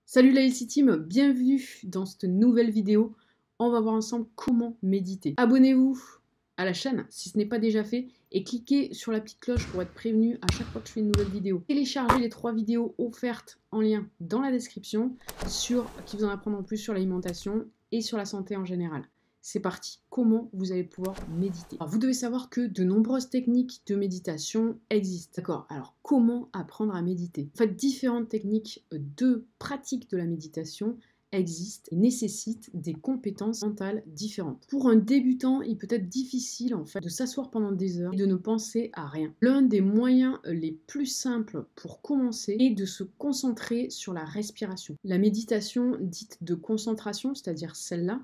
Salut la LC Team, bienvenue dans cette nouvelle vidéo. On va voir ensemble comment méditer. Abonnez-vous à la chaîne si ce n'est pas déjà fait et cliquez sur la petite cloche pour être prévenu à chaque fois que je fais une nouvelle vidéo. Téléchargez les 3 vidéos offertes en lien dans la description qui vous en apprendront plus sur l'alimentation et sur la santé en général. C'est parti, comment vous allez pouvoir méditer. Alors, vous devez savoir que de nombreuses techniques de méditation existent. D'accord, alors comment apprendre à méditer? En fait, différentes techniques de pratique de la méditation existent et nécessitent des compétences mentales différentes. Pour un débutant, il peut être difficile en fait de s'asseoir pendant des heures et de ne penser à rien. L'un des moyens les plus simples pour commencer est de se concentrer sur la respiration. La méditation dite de concentration, c'est-à-dire celle-là,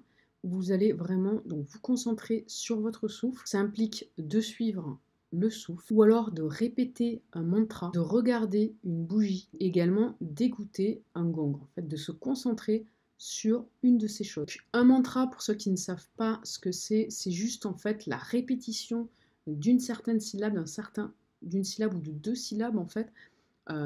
vous allez vraiment donc vous concentrer sur votre souffle. Ça implique de suivre le souffle ou alors de répéter un mantra, de regarder une bougie, également d'écouter un gong, en fait, de se concentrer sur une de ces choses. Un mantra, pour ceux qui ne savent pas ce que c'est juste en fait la répétition d'une certaine syllabe, d'une syllabe ou de 2 syllabes en fait.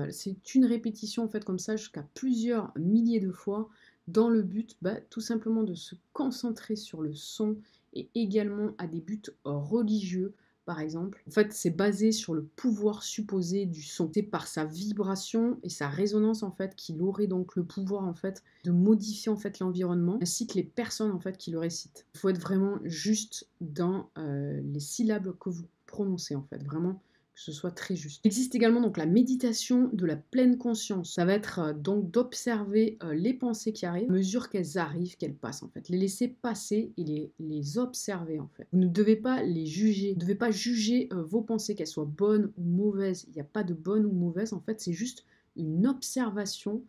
C'est une répétition en fait comme ça jusqu'à plusieurs milliers de fois dans le but tout simplement de se concentrer sur le son et également à des buts religieux par exemple. En fait c'est basé sur le pouvoir supposé du son. C'est par sa vibration et sa résonance en fait qu'il aurait donc le pouvoir en fait de modifier en fait l'environnement ainsi que les personnes en fait qui le récitent. Il faut être vraiment juste dans les syllabes que vous prononcez en fait, vraiment que ce soit très juste. Il existe également donc la méditation de la pleine conscience. Ça va être donc d'observer les pensées qui arrivent, à mesure qu'elles arrivent, qu'elles passent en fait. Les laisser passer et les observer en fait. Vous ne devez pas les juger. Vous ne devez pas juger vos pensées, qu'elles soient bonnes ou mauvaises. Il n'y a pas de bonne ou mauvaise en fait. C'est juste une observation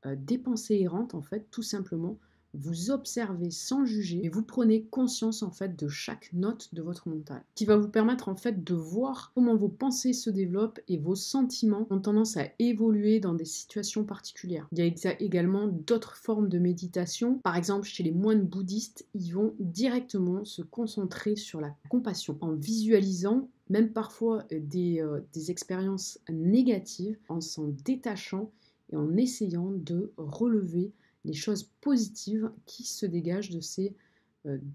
des pensées errantes en fait, tout simplement. Vous observez sans juger et vous prenez conscience en fait de chaque note de votre mental, qui va vous permettre en fait de voir comment vos pensées se développent et vos sentiments ont tendance à évoluer dans des situations particulières. Il y a également d'autres formes de méditation. Par exemple, chez les moines bouddhistes, ils vont directement se concentrer sur la compassion en visualisant même parfois des expériences négatives, en s'en détachant et en essayant de relever les choses positives qui se dégagent de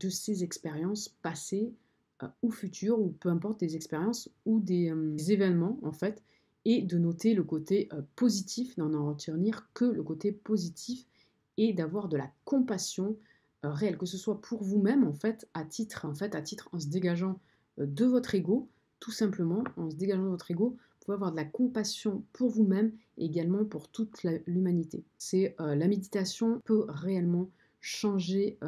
ces expériences passées ou futures, ou peu importe des expériences ou des événements en fait, et de noter le côté positif, n'en retenir que le côté positif et d'avoir de la compassion réelle, que ce soit pour vous-même en fait, à titre en se dégageant de votre ego, tout simplement, en se dégageant de votre ego, vous pouvez avoir de la compassion pour vous-même et également pour toute l'humanité. La méditation peut réellement changer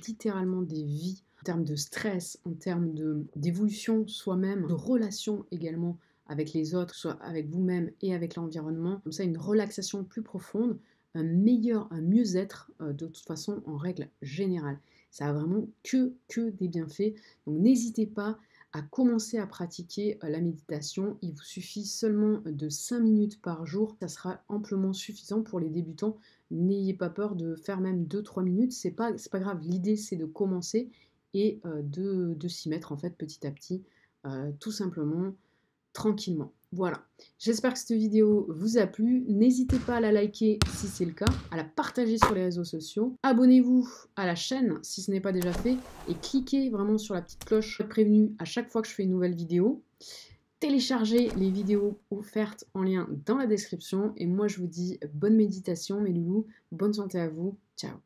littéralement des vies en termes de stress, en termes d'évolution soi-même, de relations également avec les autres, soit avec vous-même et avec l'environnement. Comme ça, une relaxation plus profonde, un mieux-être de toute façon en règle générale. Ça a vraiment que des bienfaits. Donc n'hésitez pas à commencer à pratiquer la méditation. Il vous suffit seulement de 5 minutes par jour. Ça sera amplement suffisant pour les débutants. N'ayez pas peur de faire même 2-3 minutes. C'est pas grave. L'idée, c'est de commencer et de s'y mettre en fait petit à petit, tout simplement, tranquillement. Voilà, j'espère que cette vidéo vous a plu. N'hésitez pas à la liker si c'est le cas, à la partager sur les réseaux sociaux. Abonnez-vous à la chaîne si ce n'est pas déjà fait et cliquez vraiment sur la petite cloche pour être prévenu à chaque fois que je fais une nouvelle vidéo. Téléchargez les vidéos offertes en lien dans la description et moi je vous dis bonne méditation mes loulous, bonne santé à vous, ciao.